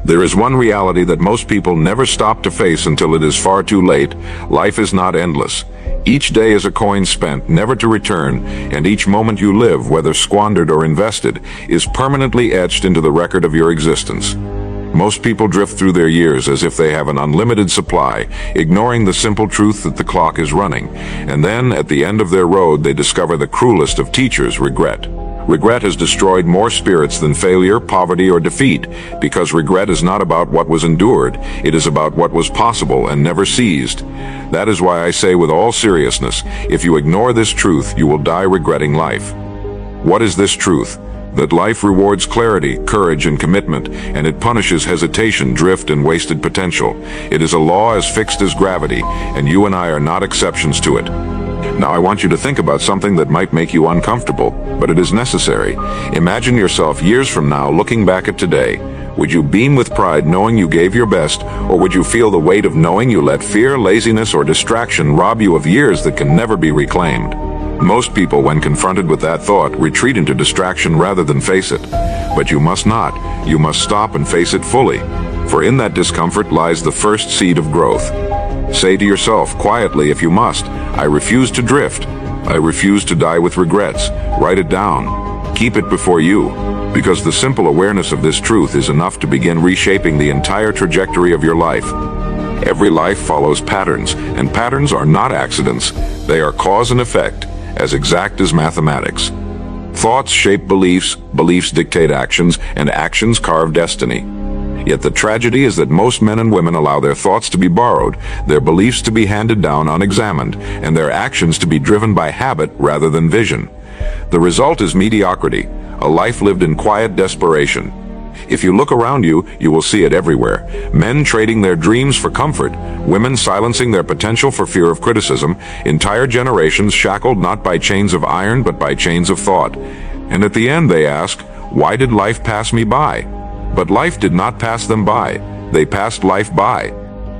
There is one reality that most people never stop to face until it is far too late. Life is not endless. Each day is a coin spent, never to return, and each moment you live, whether squandered or invested, is permanently etched into the record of your existence. Most people drift through their years as if they have an unlimited supply, ignoring the simple truth that the clock is running. And then, at the end of their road, they discover the cruelest of teachers, regret. Regret has destroyed more spirits than failure, poverty, or defeat, because regret is not about what was endured, it is about what was possible and never seized. That is why I say with all seriousness, if you ignore this truth, you will die regretting life. What is this truth? That life rewards clarity, courage, and commitment, and it punishes hesitation, drift, and wasted potential. It is a law as fixed as gravity, and you and I are not exceptions to it. Now I want you to think about something that might make you uncomfortable, but it is necessary. Imagine yourself years from now looking back at today. Would you beam with pride knowing you gave your best, or would you feel the weight of knowing you let fear, laziness, or distraction rob you of years that can never be reclaimed? Most people, when confronted with that thought, retreat into distraction rather than face it. But you must not. You must stop and face it fully. For in that discomfort lies the first seed of growth. Say to yourself, quietly if you must, I refuse to drift. I refuse to die with regrets. Write it down. Keep it before you. Because the simple awareness of this truth is enough to begin reshaping the entire trajectory of your life. Every life follows patterns, and patterns are not accidents. They are cause and effect, as exact as mathematics. Thoughts shape beliefs, beliefs dictate actions, and actions carve destiny. Yet the tragedy is that most men and women allow their thoughts to be borrowed, their beliefs to be handed down unexamined, and their actions to be driven by habit rather than vision. The result is mediocrity, a life lived in quiet desperation. If you look around you, you will see it everywhere. Men trading their dreams for comfort, women silencing their potential for fear of criticism, entire generations shackled not by chains of iron but by chains of thought. And at the end they ask, why did life pass me by? But life did not pass them by. They passed life by.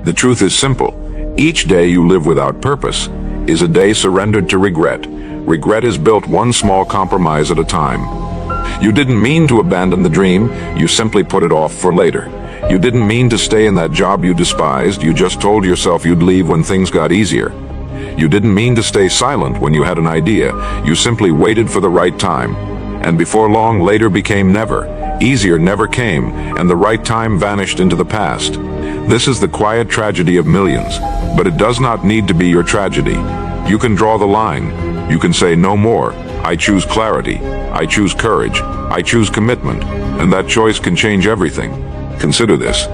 The truth is simple. Each day you live without purpose is a day surrendered to regret. Regret is built one small compromise at a time. You didn't mean to abandon the dream, you simply put it off for later. You didn't mean to stay in that job you despised, you just told yourself you'd leave when things got easier. You didn't mean to stay silent when you had an idea, you simply waited for the right time. And before long, later became never. Easier never came, and the right time vanished into the past. This is the quiet tragedy of millions, but it does not need to be your tragedy. You can draw the line. You can say no more. I choose clarity. I choose courage. I choose commitment. And that choice can change everything. Consider this.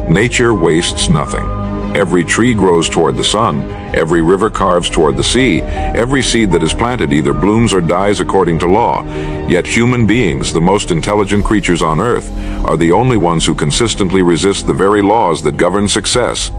Nature wastes nothing. Every tree grows toward the sun. Every river carves toward the sea. Every seed that is planted either blooms or dies according to law. Yet human beings, the most intelligent creatures on earth, are the only ones who consistently resist the very laws that govern success.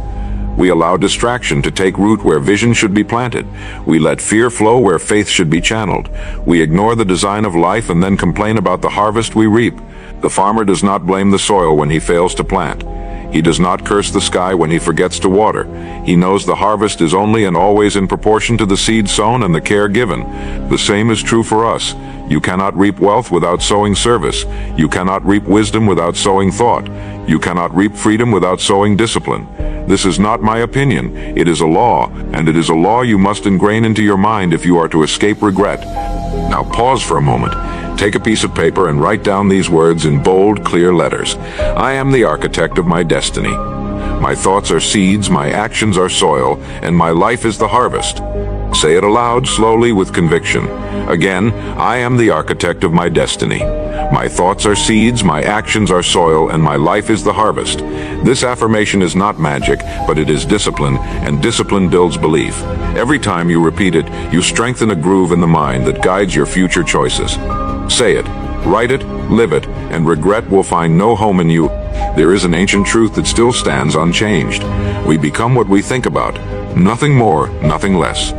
We allow distraction to take root where vision should be planted. We let fear flow where faith should be channeled. We ignore the design of life and then complain about the harvest we reap. The farmer does not blame the soil when he fails to plant. He does not curse the sky when he forgets to water. He knows the harvest is only and always in proportion to the seed sown and the care given. The same is true for us. You cannot reap wealth without sowing service. You cannot reap wisdom without sowing thought. You cannot reap freedom without sowing discipline. This is not my opinion. It is a law, and it is a law you must ingrain into your mind if you are to escape regret. Now pause for a moment. Take a piece of paper and write down these words in bold, clear letters. I am the architect of my destiny. My thoughts are seeds, my actions are soil, and my life is the harvest. Say it aloud, slowly, with conviction. Again, I am the architect of my destiny. My thoughts are seeds, my actions are soil, and my life is the harvest. This affirmation is not magic, but it is discipline, and discipline builds belief. Every time you repeat it, you strengthen a groove in the mind that guides your future choices. Say it, write it, live it, and regret will find no home in you. There is an ancient truth that still stands unchanged. We become what we think about. Nothing more, nothing less.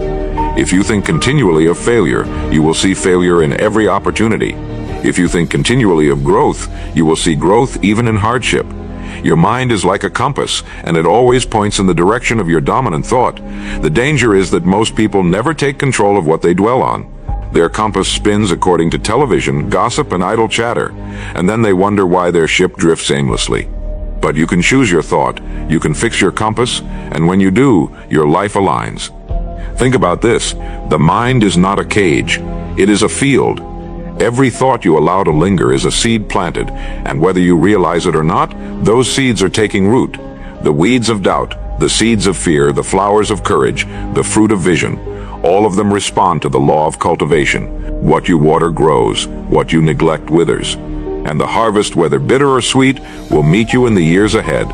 If you think continually of failure, you will see failure in every opportunity. If you think continually of growth, you will see growth even in hardship. Your mind is like a compass, and it always points in the direction of your dominant thought. The danger is that most people never take control of what they dwell on. Their compass spins according to television, gossip, and idle chatter, and then they wonder why their ship drifts aimlessly. But you can choose your thought, you can fix your compass, and when you do, your life aligns. Think about this. The mind is not a cage. It is a field. Every thought you allow to linger is a seed planted, and whether you realize it or not, those seeds are taking root. The weeds of doubt, the seeds of fear, the flowers of courage, the fruit of vision, all of them respond to the law of cultivation. What you water grows, what you neglect withers. And the harvest, whether bitter or sweet, will meet you in the years ahead.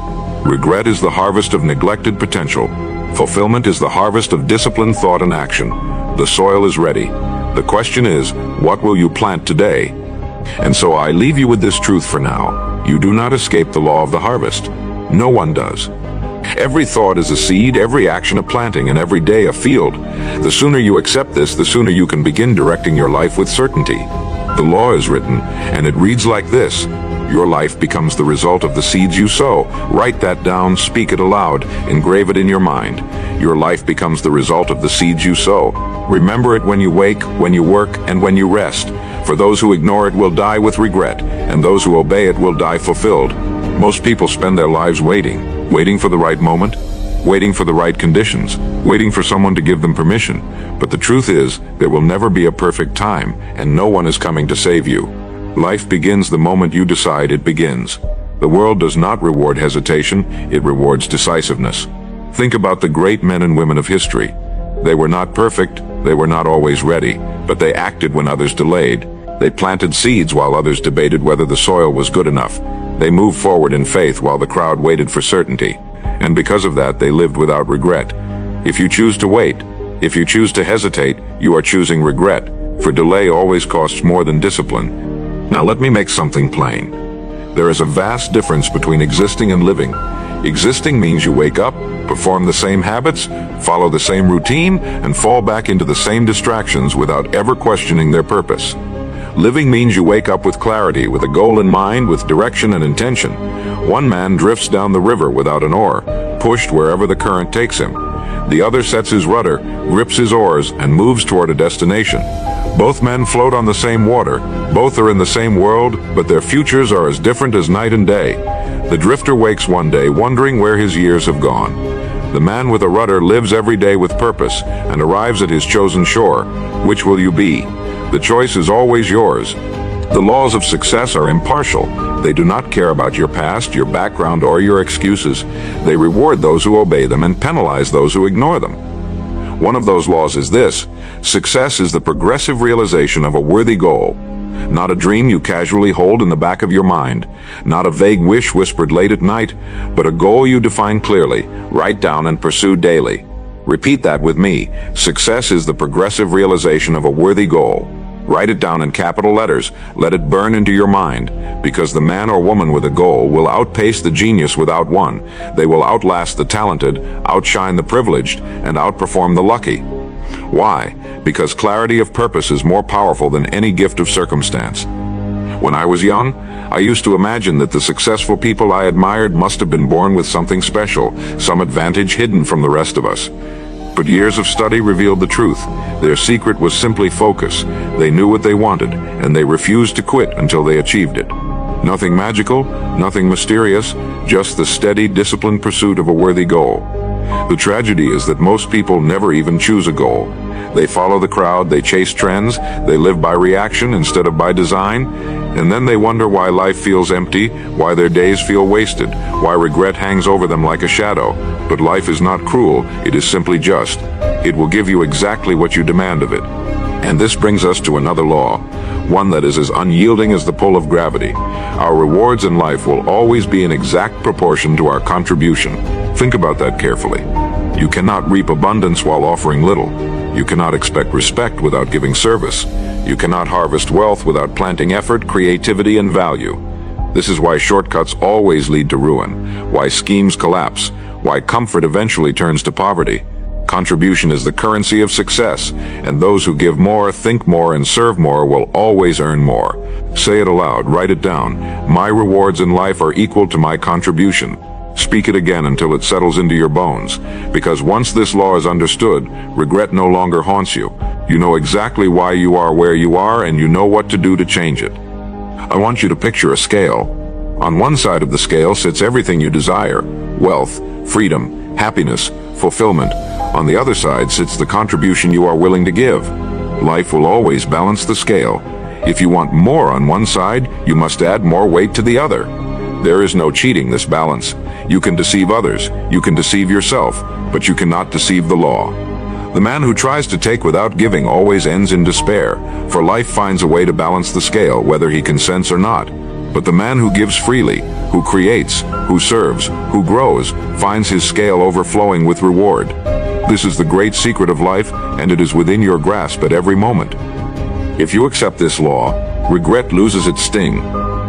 Regret is the harvest of neglected potential. Fulfillment is the harvest of disciplined thought and action. The soil is ready. The question is, what will you plant today? And so I leave you with this truth for now. You do not escape the law of the harvest. No one does. Every thought is a seed, every action a planting, and every day a field. The sooner you accept this, the sooner you can begin directing your life with certainty. The law is written, and it reads like this. Your life becomes the result of the seeds you sow. Write that down, speak it aloud, engrave it in your mind. Your life becomes the result of the seeds you sow. Remember it when you wake, when you work, and when you rest. For those who ignore it will die with regret, and those who obey it will die fulfilled. Most people spend their lives waiting for the right moment, waiting for the right conditions, waiting for someone to give them permission. But the truth is, there will never be a perfect time, and no one is coming to save you. Life begins the moment you decide it begins. The world does not reward hesitation, it rewards decisiveness. Think about the great men and women of history. They were not perfect, they were not always ready, but they acted when others delayed. They planted seeds while others debated whether the soil was good enough. They moved forward in faith while the crowd waited for certainty. And because of that, they lived without regret. If you choose to wait, if you choose to hesitate, you are choosing regret, for delay always costs more than discipline. Now let me make something plain. There is a vast difference between existing and living. Existing means you wake up, perform the same habits, follow the same routine, and fall back into the same distractions without ever questioning their purpose. Living means you wake up with clarity, with a goal in mind, with direction and intention. One man drifts down the river without an oar, pushed wherever the current takes him. The other sets his rudder, grips his oars, and moves toward a destination. Both men float on the same water, both are in the same world, but their futures are as different as night and day. The drifter wakes one day wondering where his years have gone. The man with a rudder lives every day with purpose and arrives at his chosen shore. Which will you be? The choice is always yours. The laws of success are impartial. They do not care about your past, your background, or your excuses. They reward those who obey them and penalize those who ignore them. One of those laws is this: success is the progressive realization of a worthy goal. Not a dream you casually hold in the back of your mind, not a vague wish whispered late at night, but a goal you define clearly, write down and pursue daily. Repeat that with me. Success is the progressive realization of a worthy goal. Write it down in capital letters. Let it burn into your mind, because the man or woman with a goal will outpace the genius without one. They will outlast the talented, outshine the privileged, and outperform the lucky. Why? Because clarity of purpose is more powerful than any gift of circumstance. When I was young, I used to imagine that the successful people I admired must have been born with something special, some advantage hidden from the rest of us. But years of study revealed the truth. Their secret was simply focus. They knew what they wanted, and they refused to quit until they achieved it. Nothing magical, nothing mysterious, just the steady, disciplined pursuit of a worthy goal. The tragedy is that most people never even choose a goal. They follow the crowd, they chase trends, they live by reaction instead of by design, and then they wonder why life feels empty, why their days feel wasted, why regret hangs over them like a shadow. But life is not cruel, it is simply just. It will give you exactly what you demand of it. And this brings us to another law, one that is as unyielding as the pull of gravity. Our rewards in life will always be in exact proportion to our contribution. Think about that carefully. You cannot reap abundance while offering little. You cannot expect respect without giving service. You cannot harvest wealth without planting effort, creativity, and value. This is why shortcuts always lead to ruin, why schemes collapse, why comfort eventually turns to poverty. Contribution is the currency of success, and those who give more, think more, and serve more will always earn more. Say it aloud, write it down. My rewards in life are equal to my contribution. Speak it again until it settles into your bones, because once this law is understood, regret no longer haunts you. You know exactly why you are where you are, and you know what to do to change it. I want you to picture a scale. On one side of the scale sits everything you desire: wealth, freedom, happiness, fulfillment. On the other side sits the contribution you are willing to give. Life will always balance the scale. If you want more on one side, you must add more weight to the other. There is no cheating this balance. You can deceive others, you can deceive yourself, but you cannot deceive the law. The man who tries to take without giving always ends in despair, for life finds a way to balance the scale, whether he consents or not. But the man who gives freely, who creates, who serves, who grows, finds his scale overflowing with reward. This is the great secret of life, and it is within your grasp at every moment. If you accept this law, regret loses its sting.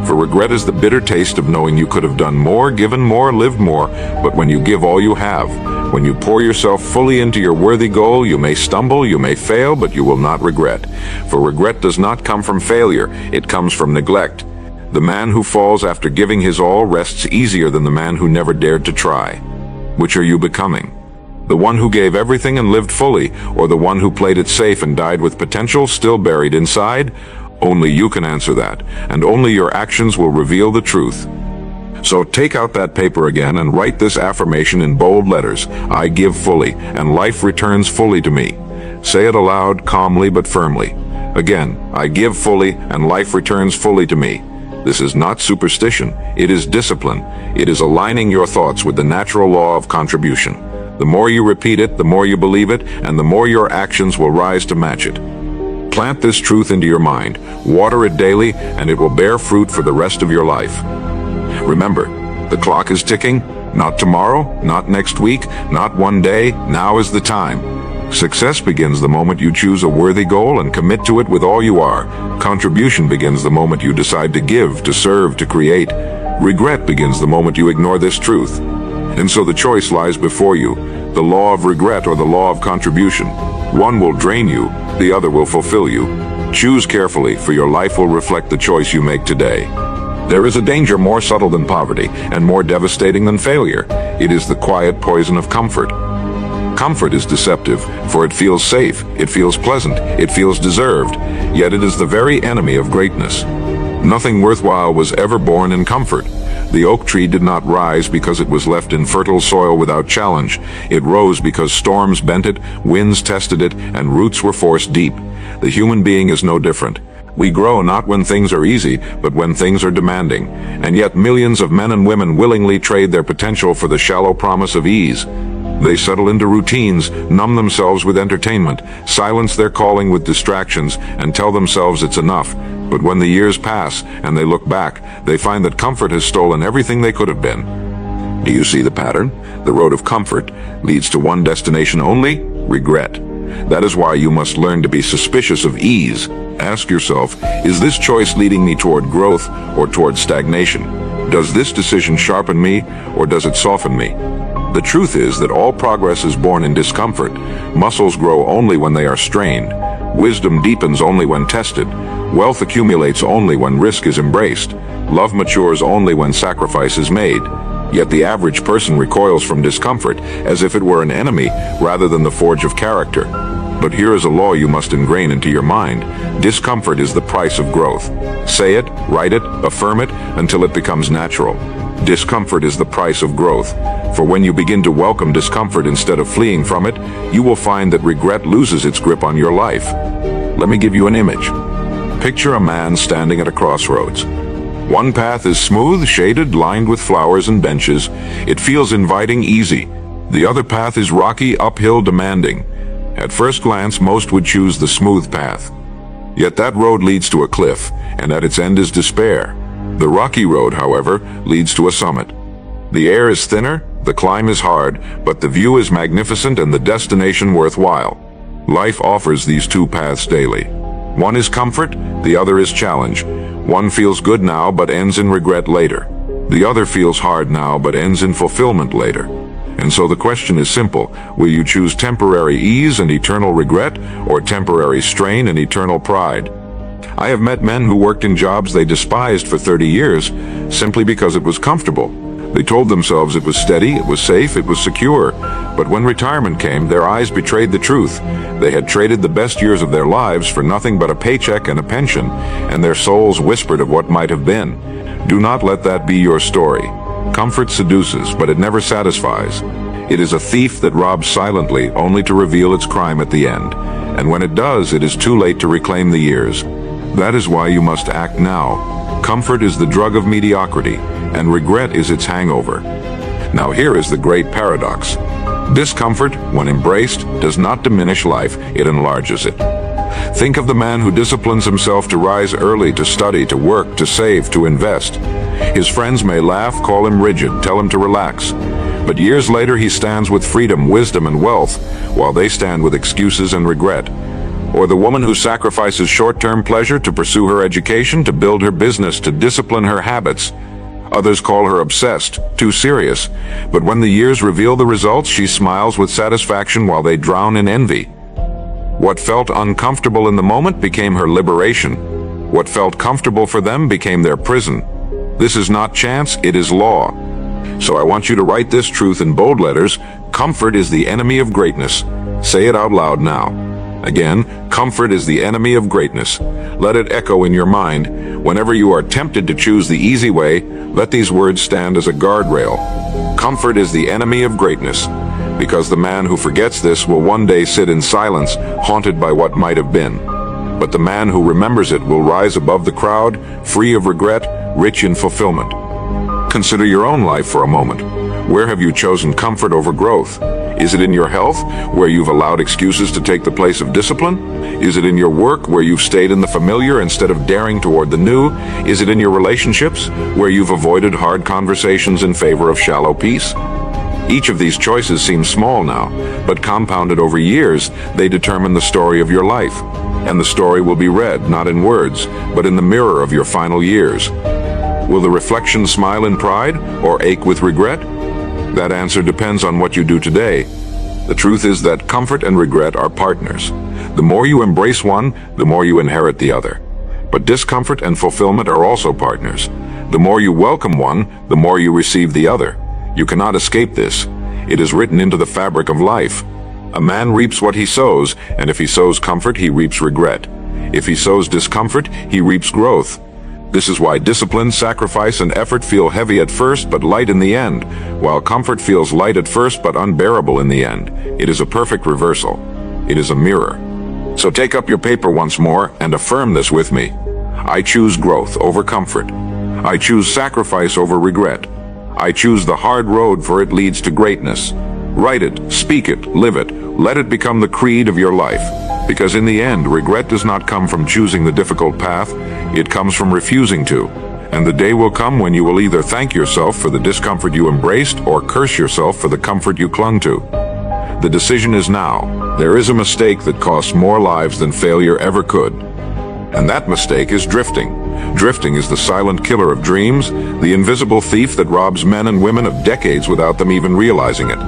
For regret is the bitter taste of knowing you could have done more, given more, lived more. But when you give all you have, when you pour yourself fully into your worthy goal, you may stumble, you may fail, but you will not regret. For regret does not come from failure, it comes from neglect. The man who falls after giving his all rests easier than the man who never dared to try. Which are you becoming? The one who gave everything and lived fully, or the one who played it safe and died with potential still buried inside? Only you can answer that, and only your actions will reveal the truth. So take out that paper again and write this affirmation in bold letters: I give fully, and life returns fully to me. Say it aloud, calmly but firmly. Again, I give fully, and life returns fully to me. This is not superstition, it is discipline. It is aligning your thoughts with the natural law of contribution. The more you repeat it, the more you believe it, and the more your actions will rise to match it. Plant this truth into your mind, water it daily, and it will bear fruit for the rest of your life. Remember, the clock is ticking. Not tomorrow, not next week, not one day. Now is the time. Success begins the moment you choose a worthy goal and commit to it with all you are. Contribution begins the moment you decide to give, to serve, to create. Regret begins the moment you ignore this truth. And so the choice lies before you, the law of regret or the law of contribution. One will drain you, the other will fulfill you. Choose carefully, for your life will reflect the choice you make today. There is a danger more subtle than poverty and more devastating than failure. It is the quiet poison of comfort. Comfort is deceptive, for it feels safe, it feels pleasant, it feels deserved, yet it is the very enemy of greatness. Nothing worthwhile was ever born in comfort. The oak tree did not rise because it was left in fertile soil without challenge. It rose because storms bent it, winds tested it, and roots were forced deep. The human being is no different. We grow not when things are easy, but when things are demanding. And yet millions of men and women willingly trade their potential for the shallow promise of ease. They settle into routines, numb themselves with entertainment, silence their calling with distractions, and tell themselves it's enough. But when the years pass and they look back, they find that comfort has stolen everything they could have been. Do you see the pattern? The road of comfort leads to one destination only: regret. That is why you must learn to be suspicious of ease. Ask yourself, is this choice leading me toward growth or toward stagnation? Does this decision sharpen me or does it soften me? The truth is that all progress is born in discomfort. Muscles grow only when they are strained. Wisdom deepens only when tested. Wealth accumulates only when risk is embraced. Love matures only when sacrifice is made. Yet the average person recoils from discomfort as if it were an enemy rather than the forge of character. But here is a law you must ingrain into your mind. Discomfort is the price of growth. Say it, write it, affirm it until it becomes natural. Discomfort is the price of growth. For when you begin to welcome discomfort instead of fleeing from it, you will find that regret loses its grip on your life. Let me give you an image. Picture a man standing at a crossroads. One path is smooth, shaded, lined with flowers and benches. It feels inviting, easy. The other path is rocky, uphill, demanding. At first glance, most would choose the smooth path. Yet that road leads to a cliff, and at its end is despair. The rocky road, however, leads to a summit. The air is thinner, the climb is hard, but the view is magnificent and the destination worthwhile. Life offers these two paths daily. One is comfort, the other is challenge. One feels good now but ends in regret later. The other feels hard now but ends in fulfillment later. And so the question is simple: will you choose temporary ease and eternal regret, or temporary strain and eternal pride? I have met men who worked in jobs they despised for 30 years simply because it was comfortable. They told themselves it was steady, it was safe, it was secure. But when retirement came, their eyes betrayed the truth. They had traded the best years of their lives for nothing but a paycheck and a pension, and their souls whispered of what might have been. Do not let that be your story. Comfort seduces, but it never satisfies. It is a thief that robs silently, only to reveal its crime at the end. And when it does, it is too late to reclaim the years. That is why you must act now. Comfort is the drug of mediocrity, and regret is its hangover. Now here is the great paradox. Discomfort, when embraced, does not diminish life, it enlarges it. Think of the man who disciplines himself to rise early, to study, to work, to save, to invest. His friends may laugh, call him rigid, tell him to relax. But years later he stands with freedom, wisdom, and wealth, while they stand with excuses and regret. Or the woman who sacrifices short-term pleasure to pursue her education, to build her business, to discipline her habits. Others call her obsessed, too serious. But when the years reveal the results, she smiles with satisfaction while they drown in envy. What felt uncomfortable in the moment became her liberation. What felt comfortable for them became their prison. This is not chance, it is law. So I want you to write this truth in bold letters. Comfort is the enemy of greatness. Say it out loud now. Again, comfort is the enemy of greatness. Let it echo in your mind. Whenever you are tempted to choose the easy way, let these words stand as a guardrail. Comfort is the enemy of greatness, because the man who forgets this will one day sit in silence, haunted by what might have been. But the man who remembers it will rise above the crowd, free of regret, rich in fulfillment. Consider your own life for a moment. Where have you chosen comfort over growth? Is it in your health, where you've allowed excuses to take the place of discipline? Is it in your work, where you've stayed in the familiar instead of daring toward the new? Is it in your relationships, where you've avoided hard conversations in favor of shallow peace? Each of these choices seems small now, but compounded over years, they determine the story of your life. And the story will be read, not in words, but in the mirror of your final years. Will the reflection smile in pride, or ache with regret? That answer depends on what you do today. The truth is that comfort and regret are partners. The more you embrace one, the more you inherit the other. But discomfort and fulfillment are also partners. The more you welcome one, the more you receive the other. You cannot escape this. It is written into the fabric of life. A man reaps what he sows, and if he sows comfort, he reaps regret. If he sows discomfort, he reaps growth. This is why discipline, sacrifice, and effort feel heavy at first but light in the end, while comfort feels light at first but unbearable in the end. It is a perfect reversal. It is a mirror. So take up your paper once more and affirm this with me. I choose growth over comfort. I choose sacrifice over regret. I choose the hard road, for it leads to greatness. Write it, speak it, live it. Let it become the creed of your life. Because in the end, regret does not come from choosing the difficult path, it comes from refusing to. And the day will come when you will either thank yourself for the discomfort you embraced or curse yourself for the comfort you clung to. The decision is now. There is a mistake that costs more lives than failure ever could. And that mistake is drifting. Drifting is the silent killer of dreams, the invisible thief that robs men and women of decades without them even realizing it.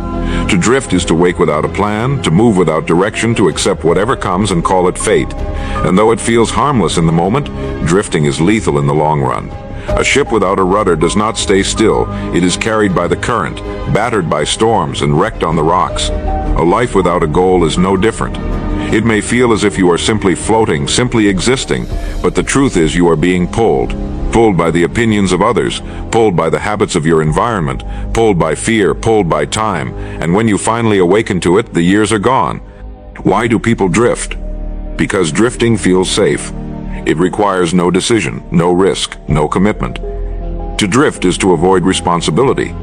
To drift is to wake without a plan, to move without direction, to accept whatever comes and call it fate. And though it feels harmless in the moment, drifting is lethal in the long run. A ship without a rudder does not stay still. It is carried by the current, battered by storms, and wrecked on the rocks. A life without a goal is no different. It may feel as if you are simply floating, simply existing, but the truth is you are being pulled. Pulled by the opinions of others, pulled by the habits of your environment, pulled by fear, pulled by time, and when you finally awaken to it, the years are gone. Why do people drift? Because drifting feels safe. It requires no decision, no risk, no commitment. To drift is to avoid responsibility.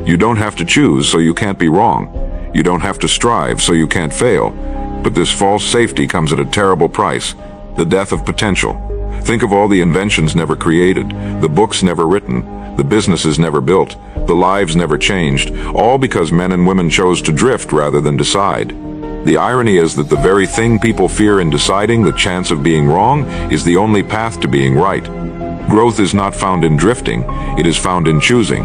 You don't have to choose, so you can't be wrong. You don't have to strive, so you can't fail. But this false safety comes at a terrible price, the death of potential. Think of all the inventions never created, the books never written, the businesses never built, the lives never changed, all because men and women chose to drift rather than decide. The irony is that the very thing people fear in deciding, the chance of being wrong, is the only path to being right. Growth is not found in drifting, it is found in choosing.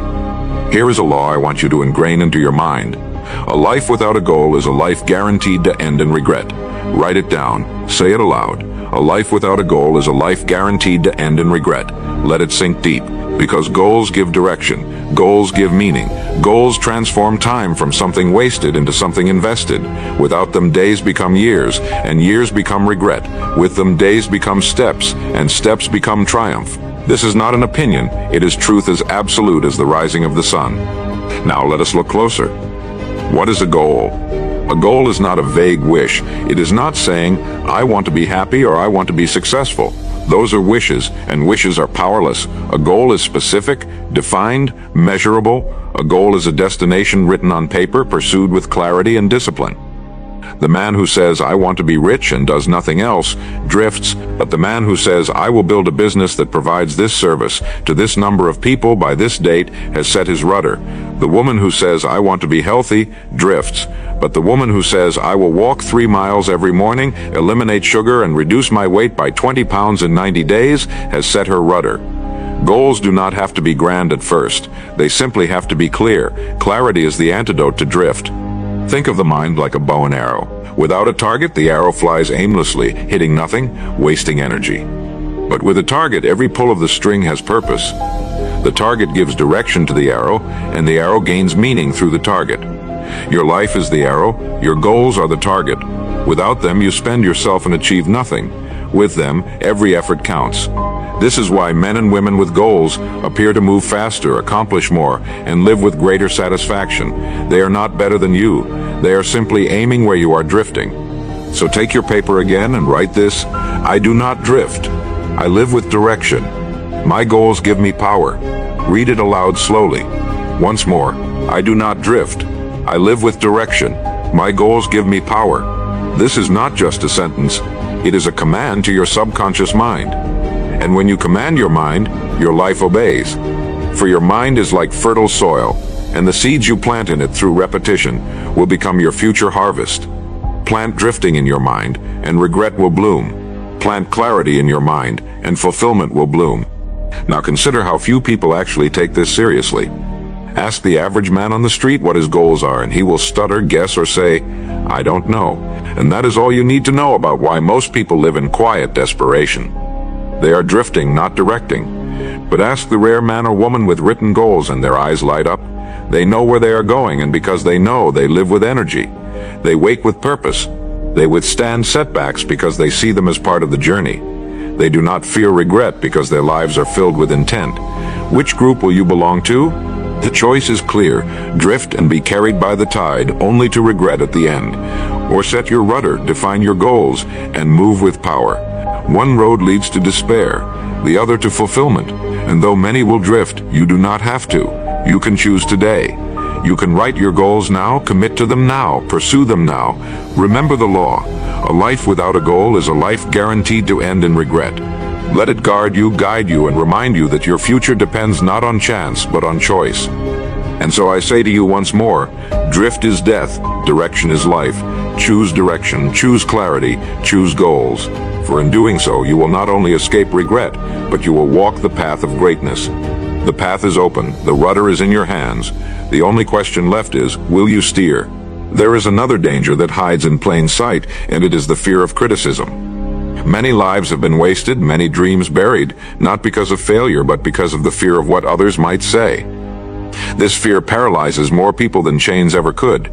Here is a law I want you to ingrain into your mind. A life without a goal is a life guaranteed to end in regret. Write it down. Say it aloud. A life without a goal is a life guaranteed to end in regret. Let it sink deep. Because goals give direction. Goals give meaning. Goals transform time from something wasted into something invested. Without them, days become years, and years become regret. With them, days become steps, and steps become triumph. This is not an opinion, it is truth as absolute as the rising of the sun. Now let us look closer. What is a goal? A goal is not a vague wish. It is not saying, I want to be happy or I want to be successful. Those are wishes, and wishes are powerless. A goal is specific, defined, measurable. A goal is a destination written on paper, pursued with clarity and discipline. The man who says, I want to be rich and does nothing else, drifts, but the man who says, I will build a business that provides this service to this number of people by this date has set his rudder. The woman who says, I want to be healthy, drifts, but the woman who says, I will walk 3 miles every morning, eliminate sugar, and reduce my weight by 20 pounds in 90 days has set her rudder. Goals do not have to be grand at first. They simply have to be clear. Clarity is the antidote to drift. Think of the mind like a bow and arrow. Without a target, the arrow flies aimlessly, hitting nothing, wasting energy. But with a target, every pull of the string has purpose. The target gives direction to the arrow, and the arrow gains meaning through the target. Your life is the arrow, your goals are the target. Without them, you spend yourself and achieve nothing. With them, every effort counts. This is why men and women with goals appear to move faster, accomplish more, and live with greater satisfaction. They are not better than you. They are simply aiming where you are drifting. So take your paper again and write this: I do not drift. I live with direction. My goals give me power. Read it aloud slowly. Once more, I do not drift. I live with direction. My goals give me power. This is not just a sentence. It is a command to your subconscious mind. And when you command your mind, your life obeys. For your mind is like fertile soil, and the seeds you plant in it through repetition will become your future harvest. Plant drifting in your mind, and regret will bloom. Plant clarity in your mind, and fulfillment will bloom. Now consider how few people actually take this seriously. Ask the average man on the street what his goals are, and he will stutter, guess, or say, I don't know. And that is all you need to know about why most people live in quiet desperation. They are drifting, not directing. But ask the rare man or woman with written goals and their eyes light up. They know where they are going, and because they know, they live with energy. They wake with purpose. They withstand setbacks because they see them as part of the journey. They do not fear regret because their lives are filled with intent. Which group will you belong to? The choice is clear. Drift and be carried by the tide, only to regret at the end. Or set your rudder, define your goals, and move with power. One road leads to despair, the other to fulfillment. And though many will drift, you do not have to. You can choose today. You can write your goals now, commit to them now, pursue them now. Remember the law. A life without a goal is a life guaranteed to end in regret. Let it guard you, guide you, and remind you that your future depends not on chance, but on choice. And so I say to you once more, drift is death, direction is life. Choose direction, choose clarity, choose goals. For in doing so, you will not only escape regret, but you will walk the path of greatness. The path is open, the rudder is in your hands. The only question left is, will you steer? There is another danger that hides in plain sight, and it is the fear of criticism. Many lives have been wasted, many dreams buried, not because of failure, but because of the fear of what others might say. This fear paralyzes more people than chains ever could.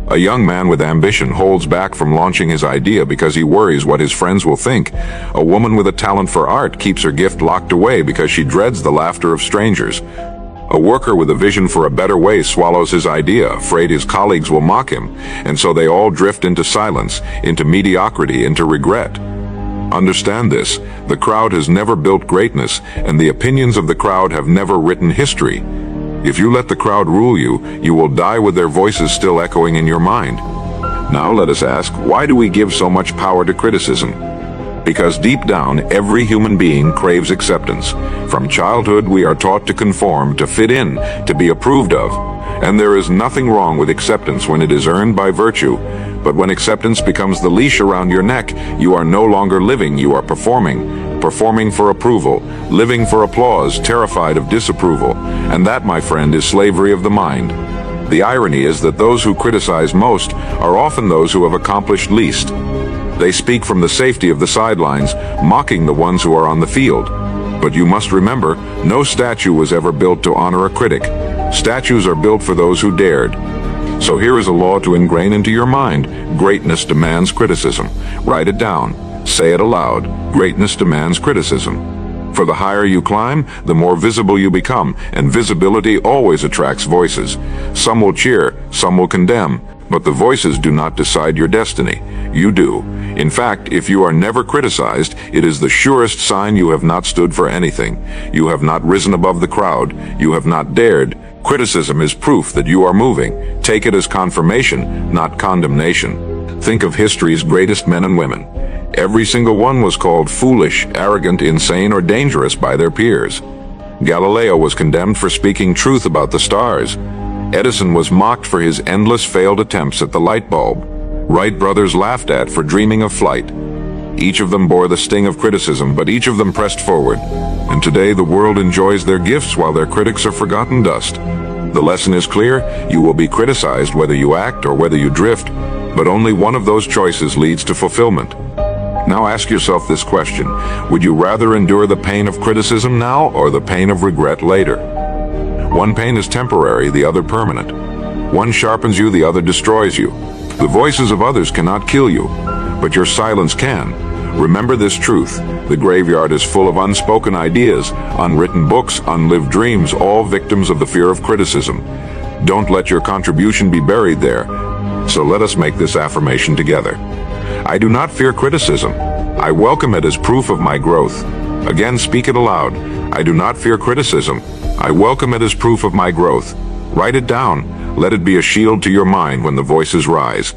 A young man with ambition holds back from launching his idea because he worries what his friends will think. A woman with a talent for art keeps her gift locked away because she dreads the laughter of strangers. A worker with a vision for a better way swallows his idea, afraid his colleagues will mock him, and so they all drift into silence, into mediocrity, into regret. Understand this: the crowd has never built greatness, and the opinions of the crowd have never written history. If you let the crowd rule you, you will die with their voices still echoing in your mind. Now let us ask, why do we give so much power to criticism? Because deep down, every human being craves acceptance. From childhood, we are taught to conform, to fit in, to be approved of. And there is nothing wrong with acceptance when it is earned by virtue. But when acceptance becomes the leash around your neck, you are no longer living, you are performing. Performing for approval, living for applause, terrified of disapproval. And that, my friend, is slavery of the mind. The irony is that those who criticize most are often those who have accomplished least. They speak from the safety of the sidelines, mocking the ones who are on the field. But you must remember, no statue was ever built to honor a critic. Statues are built for those who dared. So here is a law to ingrain into your mind: greatness demands criticism. Write it down. Say it aloud. Greatness demands criticism. For the higher you climb, the more visible you become, and visibility always attracts voices. Some will cheer, some will condemn, but the voices do not decide your destiny. You do. In fact, if you are never criticized, it is the surest sign you have not stood for anything. You have not risen above the crowd. You have not dared. Criticism is proof that you are moving. Take it as confirmation, not condemnation. Think of history's greatest men and women. Every single one was called foolish, arrogant, insane, or dangerous by their peers. Galileo was condemned for speaking truth about the stars. Edison was mocked for his endless failed attempts at the light bulb. Wright brothers laughed at for dreaming of flight. Each of them bore the sting of criticism, but each of them pressed forward. And today the world enjoys their gifts while their critics are forgotten dust. The lesson is clear: you will be criticized whether you act or whether you drift, but only one of those choices leads to fulfillment. Now ask yourself this question: would you rather endure the pain of criticism now or the pain of regret later? One pain is temporary, the other permanent. One sharpens you, the other destroys you. The voices of others cannot kill you, but your silence can. Remember this truth: the graveyard is full of unspoken ideas, unwritten books, unlived dreams, all victims of the fear of criticism. Don't let your contribution be buried there. So let us make this affirmation together. I do not fear criticism. I welcome it as proof of my growth. Again, speak it aloud. I do not fear criticism. I welcome it as proof of my growth. Write it down. Let it be a shield to your mind when the voices rise.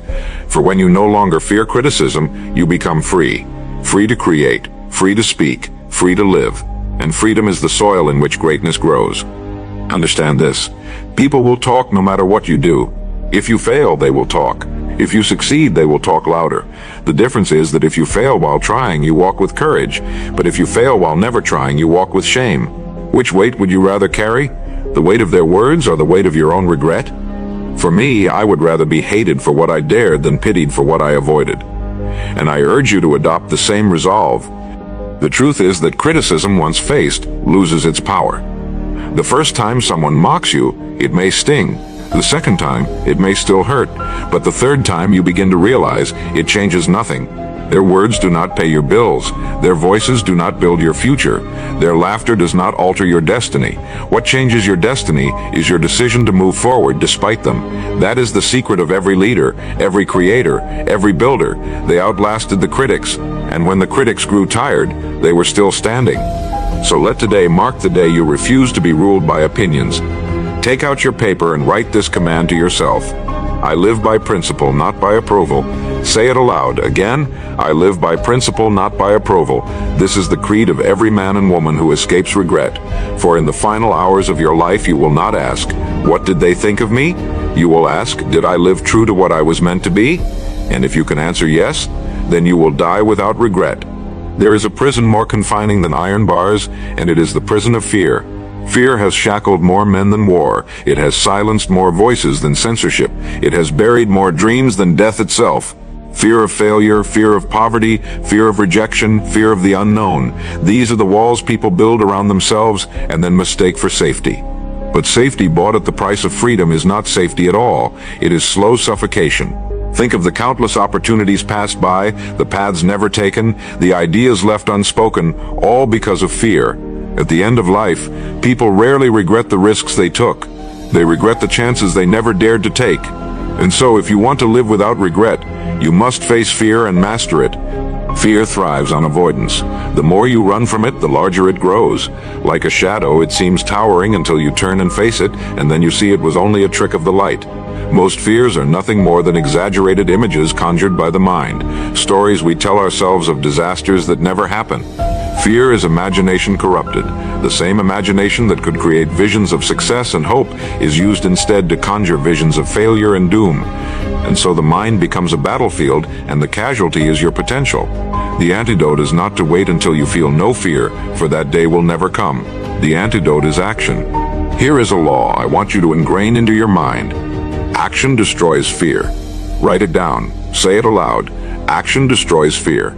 For when you no longer fear criticism, you become free. Free to create, free to speak, free to live. And freedom is the soil in which greatness grows. Understand this: people will talk no matter what you do. If you fail, they will talk. If you succeed, they will talk louder. The difference is that if you fail while trying, you walk with courage. But if you fail while never trying, you walk with shame. Which weight would you rather carry? The weight of their words or the weight of your own regret? For me, I would rather be hated for what I dared than pitied for what I avoided. And I urge you to adopt the same resolve. The truth is that criticism, once faced, loses its power. The first time someone mocks you, it may sting. The second time, it may still hurt. But the third time, you begin to realize it changes nothing. Their words do not pay your bills. Their voices do not build your future. Their laughter does not alter your destiny. What changes your destiny is your decision to move forward despite them. That is the secret of every leader, every creator, every builder. They outlasted the critics, and when the critics grew tired, they were still standing. So let today mark the day you refuse to be ruled by opinions. Take out your paper and write this command to yourself. I live by principle, not by approval. Say it aloud. Again, I live by principle, not by approval. This is the creed of every man and woman who escapes regret. For in the final hours of your life, you will not ask, what did they think of me? You will ask, did I live true to what I was meant to be? And if you can answer yes, then you will die without regret. There is a prison more confining than iron bars, and it is the prison of fear. Fear has shackled more men than war. It has silenced more voices than censorship. It has buried more dreams than death itself. Fear of failure, fear of poverty, fear of rejection, fear of the unknown. These are the walls people build around themselves and then mistake for safety. But safety bought at the price of freedom is not safety at all. It is slow suffocation. Think of the countless opportunities passed by, the paths never taken, the ideas left unspoken, all because of fear. At the end of life, people rarely regret the risks they took. They regret the chances they never dared to take. And so, if you want to live without regret, you must face fear and master it. Fear thrives on avoidance. The more you run from it, the larger it grows. Like a shadow, it seems towering until you turn and face it, and then you see it was only a trick of the light. Most fears are nothing more than exaggerated images conjured by the mind, stories we tell ourselves of disasters that never happen. Fear is imagination corrupted. The same imagination that could create visions of success and hope is used instead to conjure visions of failure and doom. And so the mind becomes a battlefield, and the casualty is your potential. The antidote is not to wait until you feel no fear, for that day will never come. The antidote is action. Here is a law I want you to ingrain into your mind. Action destroys fear. Write it down. Say it aloud. Action destroys fear.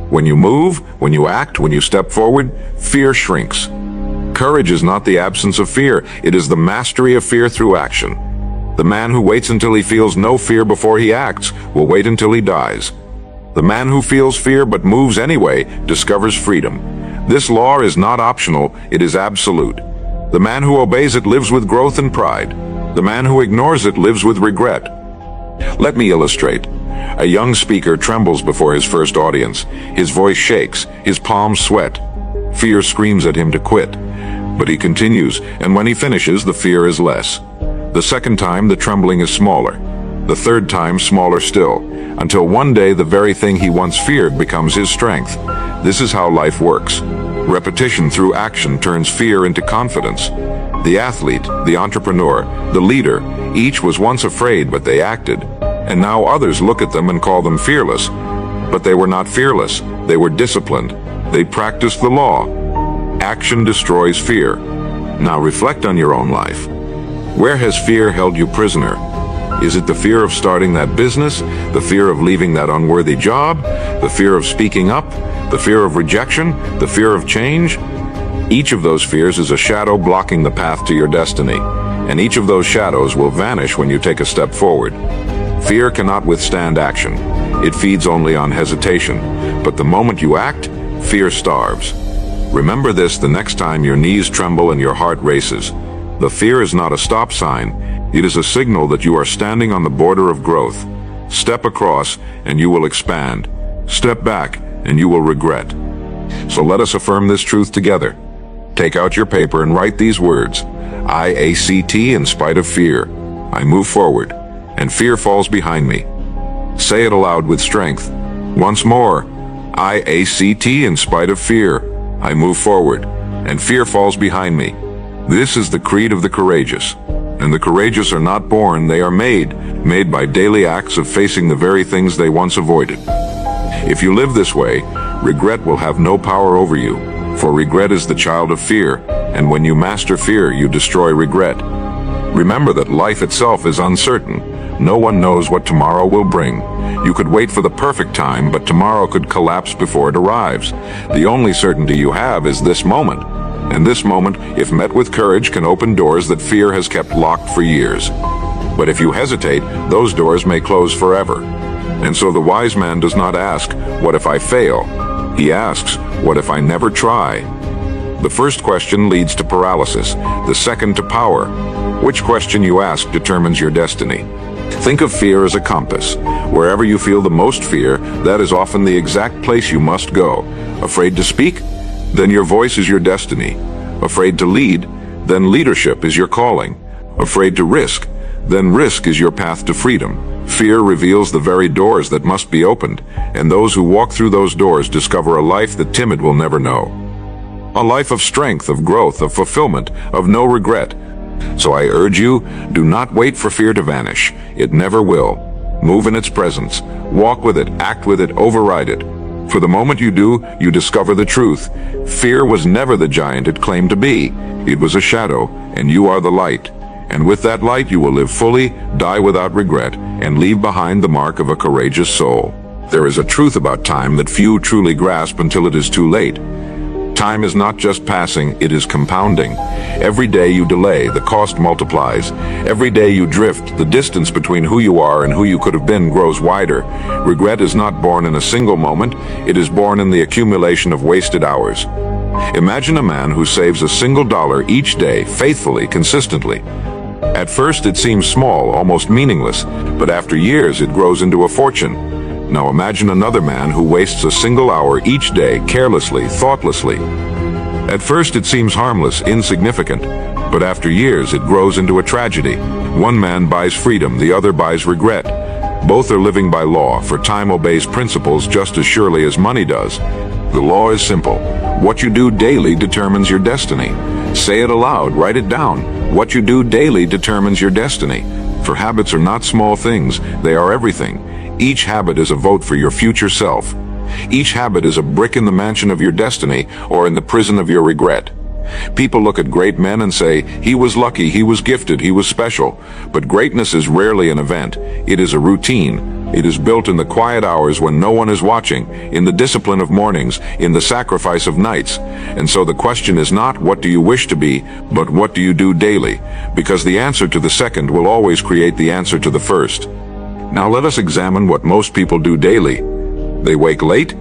When you move, when you act, when you step forward, fear shrinks. Courage is not the absence of fear. It is the mastery of fear through action. The man who waits until he feels no fear before he acts will wait until he dies. The man who feels fear but moves anyway discovers freedom. This law is not optional, it is absolute. The man who obeys it lives with growth and pride. The man who ignores it lives with regret. Let me illustrate. A young speaker trembles before his first audience. His voice shakes, his palms sweat. Fear screams at him to quit. But he continues, and when he finishes, the fear is less. The second time, the trembling is smaller. The third time, smaller still, until one day the very thing he once feared becomes his strength. This is how life works. Repetition through action turns fear into confidence. The athlete, the entrepreneur, the leader, each was once afraid, but they acted. And now others look at them and call them fearless. But they were not fearless. They were disciplined. They practiced the law. Action destroys fear. Now reflect on your own life. Where has fear held you prisoner? Is it the fear of starting that business, the fear of leaving that unworthy job, the fear of speaking up, the fear of rejection, the fear of change? Each of those fears is a shadow blocking the path to your destiny, and each of those shadows will vanish when you take a step forward. Fear cannot withstand action. It feeds only on hesitation, but the moment you act, fear starves. Remember this the next time your knees tremble and your heart races. The fear is not a stop sign. It is a signal that you are standing on the border of growth. Step across and you will expand. Step back and you will regret. So let us affirm this truth together. Take out your paper and write these words. I act in spite of fear. I move forward, and fear falls behind me. Say it aloud with strength. Once more. I act in spite of fear. I move forward, and fear falls behind me. This is the creed of the courageous. And the courageous are not born, they are made by daily acts of facing the very things they once avoided. If you live this way, regret will have no power over you, for regret is the child of fear, and when you master fear, you destroy regret. Remember that life itself is uncertain. No one knows what tomorrow will bring. You could wait for the perfect time, but tomorrow could collapse before it arrives. The only certainty you have is this moment. And this moment, if met with courage, can open doors that fear has kept locked for years. But if you hesitate, those doors may close forever. And so the wise man does not ask, "What if I fail?" He asks, "What if I never try?" The first question leads to paralysis, the second to power. Which question you ask determines your destiny. Think of fear as a compass. Wherever you feel the most fear, that is often the exact place you must go. Afraid to speak? Then your voice is your destiny. Afraid to lead? Then leadership is your calling. Afraid to risk? Then risk is your path to freedom. Fear reveals the very doors that must be opened, and those who walk through those doors discover a life the timid will never know. A life of strength, of growth, of fulfillment, of no regret. So I urge you, do not wait for fear to vanish. It never will. Move in its presence. Walk with it, act with it, override it. For the moment you do, you discover the truth. Fear was never the giant it claimed to be. It was a shadow, and you are the light. And with that light you will live fully, die without regret, and leave behind the mark of a courageous soul. There is a truth about time that few truly grasp until it is too late. Time is not just passing, it is compounding. Every day you delay, the cost multiplies. Every day you drift, the distance between who you are and who you could have been grows wider. Regret is not born in a single moment, it is born in the accumulation of wasted hours. Imagine a man who saves a single dollar each day, faithfully, consistently. At first it seems small, almost meaningless, but after years it grows into a fortune. Now imagine another man who wastes a single hour each day, carelessly, thoughtlessly. At first it seems harmless, insignificant, but after years it grows into a tragedy. One man buys freedom, the other buys regret. Both are living by law, for time obeys principles just as surely as money does. The law is simple. What you do daily determines your destiny. Say it aloud, write it down. What you do daily determines your destiny. For habits are not small things, they are everything. Each habit is a vote for your future self. Each habit is a brick in the mansion of your destiny or in the prison of your regret. People look at great men and say, he was lucky, he was gifted, he was special. But greatness is rarely an event. It is a routine. It is built in the quiet hours when no one is watching, in the discipline of mornings, in the sacrifice of nights. And so the question is not what do you wish to be, but what do you do daily? Because the answer to the second will always create the answer to the first. Now let us examine what most people do daily. They wake late,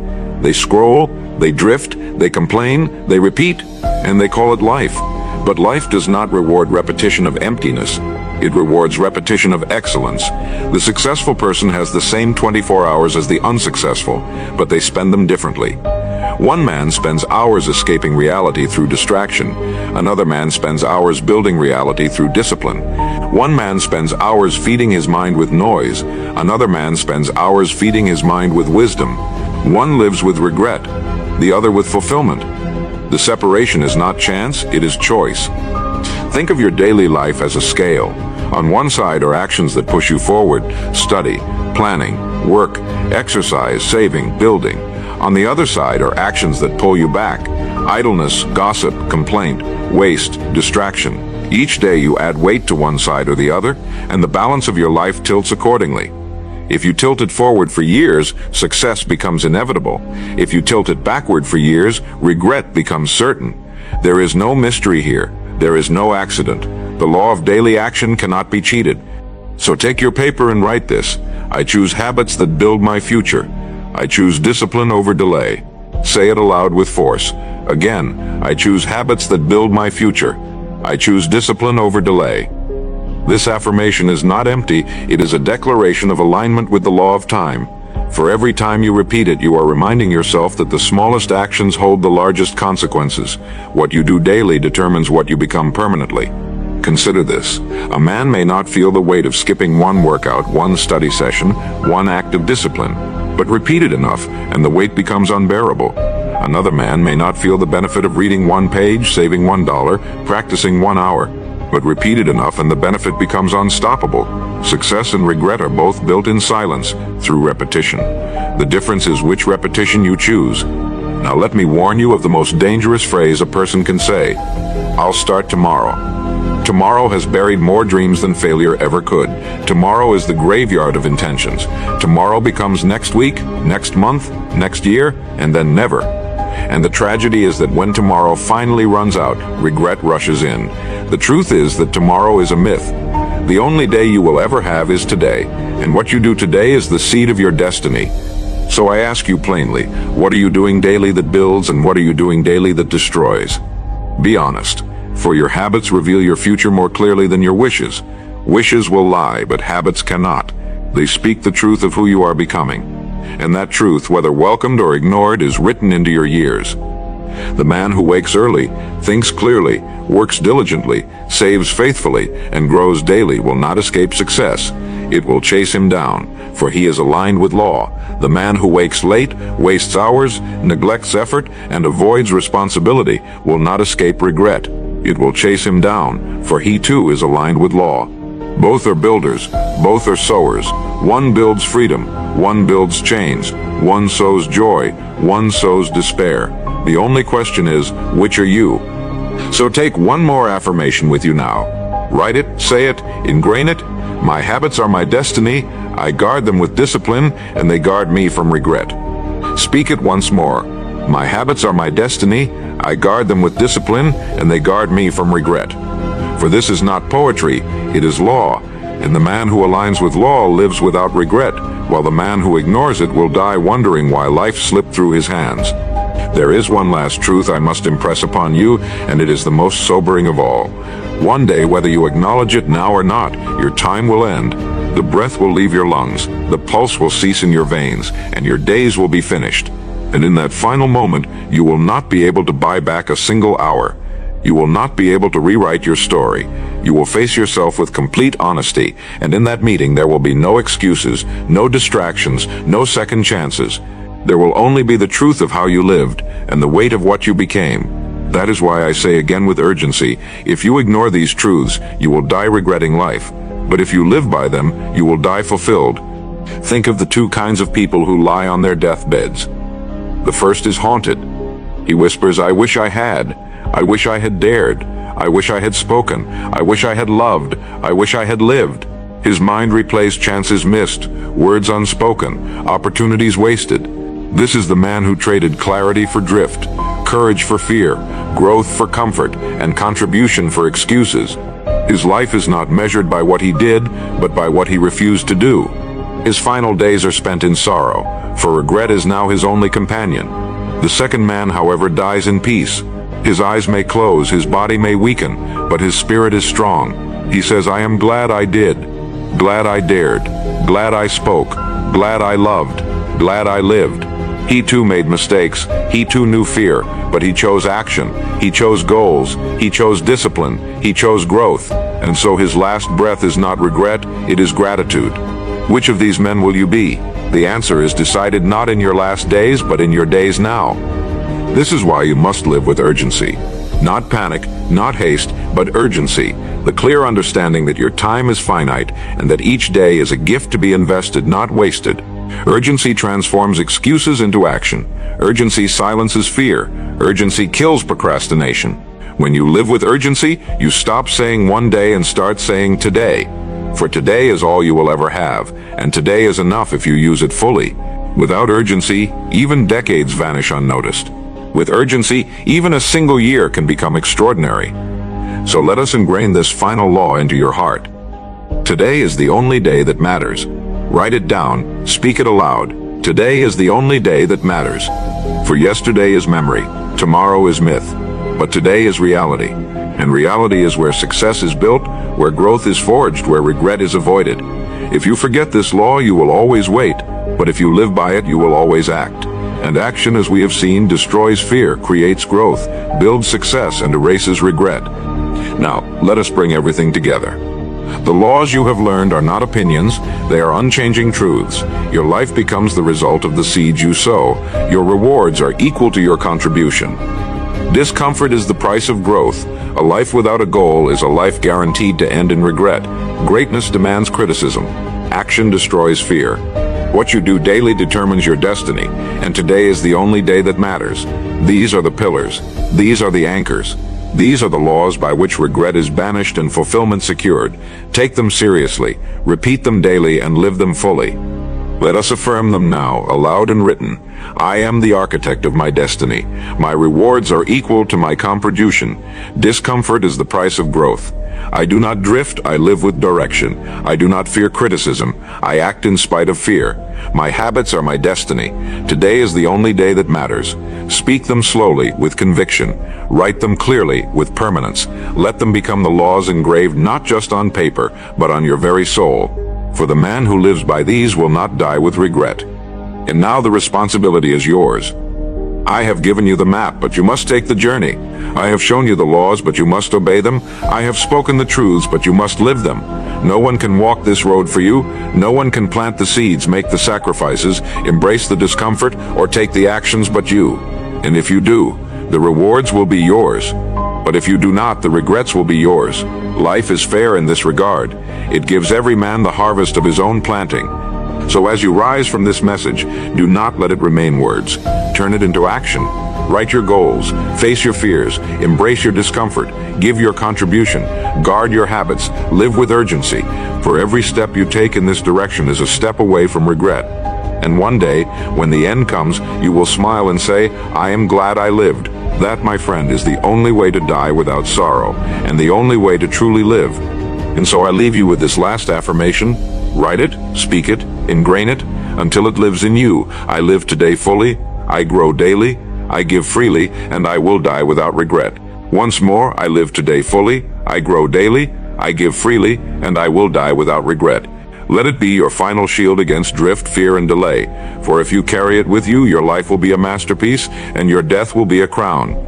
they scroll, They drift, they complain, they repeat, and they call it life. But life does not reward repetition of emptiness. It rewards repetition of excellence. The successful person has the same 24 hours as the unsuccessful, but they spend them differently. One man spends hours escaping reality through distraction. Another man spends hours building reality through discipline. One man spends hours feeding his mind with noise. Another man spends hours feeding his mind with wisdom. One lives with regret, the other with fulfillment. The separation is not chance, it is choice. Think of your daily life as a scale. On one side are actions that push you forward: study, planning, work, exercise, saving, building. On the other side are actions that pull you back: idleness, gossip, complaint, waste, distraction. Each day you add weight to one side or the other, and the balance of your life tilts accordingly. If you tilt it forward for years, success becomes inevitable. If you tilt it backward for years, regret becomes certain. There is no mystery here. There is no accident. The law of daily action cannot be cheated. So take your paper and write this: I choose habits that build my future. I choose discipline over delay. Say it aloud with force. Again, I choose habits that build my future. I choose discipline over delay. This affirmation is not empty, it is a declaration of alignment with the law of time. For every time you repeat it, you are reminding yourself that the smallest actions hold the largest consequences. What you do daily determines what you become permanently. Consider this: a man may not feel the weight of skipping one workout, one study session, one act of discipline, but repeat it enough and the weight becomes unbearable. Another man may not feel the benefit of reading one page, saving $1, practicing 1 hour, but repeat it enough and the benefit becomes unstoppable. Success and regret are both built in silence, through repetition. The difference is which repetition you choose. Now let me warn you of the most dangerous phrase a person can say: I'll start tomorrow. Tomorrow has buried more dreams than failure ever could. Tomorrow is the graveyard of intentions. Tomorrow becomes next week, next month, next year, and then never. And the tragedy is that when tomorrow finally runs out, regret rushes in. The truth is that tomorrow is a myth. The only day you will ever have is today, and what you do today is the seed of your destiny. So I ask you plainly, what are you doing daily that builds, and what are you doing daily that destroys? Be honest, for your habits reveal your future more clearly than your wishes. Wishes will lie, but habits cannot. They speak the truth of who you are becoming. And that truth, whether welcomed or ignored, is written into your years. The man who wakes early, thinks clearly, works diligently, saves faithfully, and grows daily will not escape success. It will chase him down, for he is aligned with law. The man who wakes late, wastes hours, neglects effort, and avoids responsibility will not escape regret. It will chase him down, for he too is aligned with law. Both are builders, both are sowers. One builds freedom, one builds change. One sows joy, one sows despair. The only question is, which are you? So take one more affirmation with you now. Write it, say it, ingrain it. My habits are my destiny. I guard them with discipline, and they guard me from regret. Speak it once more. My habits are my destiny. I guard them with discipline, and they guard me from regret. For this is not poetry, it is law. And the man who aligns with law lives without regret, while the man who ignores it will die wondering why life slipped through his hands. There is one last truth I must impress upon you, and it is the most sobering of all. One day, whether you acknowledge it now or not, your time will end. The breath will leave your lungs, the pulse will cease in your veins, and your days will be finished. And in that final moment, you will not be able to buy back a single hour. You will not be able to rewrite your story. You will face yourself with complete honesty, and in that meeting there will be no excuses, no distractions, no second chances. There will only be the truth of how you lived, and the weight of what you became. That is why I say again with urgency, if you ignore these truths, you will die regretting life. But if you live by them, you will die fulfilled. Think of the two kinds of people who lie on their deathbeds. The first is haunted. He whispers, I wish I had. I wish I had dared. I wish I had spoken. I wish I had loved. I wish I had lived. His mind replays chances missed, words unspoken, opportunities wasted. This is the man who traded clarity for drift, courage for fear, growth for comfort, and contribution for excuses. His life is not measured by what he did, but by what he refused to do. His final days are spent in sorrow, for regret is now his only companion. The second man, however, dies in peace. His eyes may close, his body may weaken, but his spirit is strong. He says, I am glad I did, glad I dared, glad I spoke, glad I loved, glad I lived. He too made mistakes, he too knew fear, but he chose action, he chose goals, he chose discipline, he chose growth, and so his last breath is not regret, it is gratitude. Which of these men will you be? The answer is decided not in your last days, but in your days now. This is why you must live with urgency. Not panic, not haste, but urgency. The clear understanding that your time is finite and that each day is a gift to be invested, not wasted. Urgency transforms excuses into action. Urgency silences fear. Urgency kills procrastination. When you live with urgency, you stop saying one day and start saying today. For today is all you will ever have, and today is enough if you use it fully. Without urgency, even decades vanish unnoticed. With urgency, even a single year can become extraordinary. So let us ingrain this final law into your heart. Today is the only day that matters. Write it down, speak it aloud. Today is the only day that matters. For yesterday is memory, tomorrow is myth, but today is reality. And reality is where success is built, where growth is forged, where regret is avoided. If you forget this law, you will always wait, but if you live by it, you will always act. And action, as we have seen, destroys fear, creates growth, builds success, and erases regret. Now, let us bring everything together. The laws you have learned are not opinions, they are unchanging truths. Your life becomes the result of the seeds you sow. Your rewards are equal to your contribution. Discomfort is the price of growth. A life without a goal is a life guaranteed to end in regret. Greatness demands criticism. Action destroys fear. What you do daily determines your destiny, and today is the only day that matters. These are the pillars. These are the anchors. These are the laws by which regret is banished and fulfillment secured. Take them seriously, repeat them daily, and live them fully. Let us affirm them now, aloud and written. I am the architect of my destiny. My rewards are equal to my contribution. Discomfort is the price of growth. I do not drift, I live with direction. I do not fear criticism. I act in spite of fear. My habits are my destiny. Today is the only day that matters. Speak them slowly, with conviction. Write them clearly, with permanence. Let them become the laws engraved not just on paper, but on your very soul. For the man who lives by these will not die with regret. And now the responsibility is yours. I have given you the map, but you must take the journey. I have shown you the laws, but you must obey them. I have spoken the truths, but you must live them. No one can walk this road for you. No one can plant the seeds, make the sacrifices, embrace the discomfort, or take the actions but you. And if you do, the rewards will be yours. But if you do not, the regrets will be yours. Life is fair in this regard. It gives every man the harvest of his own planting. So as you rise from this message, do not let it remain words. Turn it into action. Write your goals, face your fears, embrace your discomfort, give your contribution, guard your habits, live with urgency. For every step you take in this direction is a step away from regret. And one day, when the end comes, you will smile and say, I am glad I lived. That, my friend, is the only way to die without sorrow, and the only way to truly live. And so I leave you with this last affirmation. Write it, speak it, ingrain it, until it lives in you. I live today fully, I grow daily, I give freely, and I will die without regret. Once more, I live today fully, I grow daily, I give freely, and I will die without regret. Let it be your final shield against drift, fear, and delay. For if you carry it with you, your life will be a masterpiece, and your death will be a crown.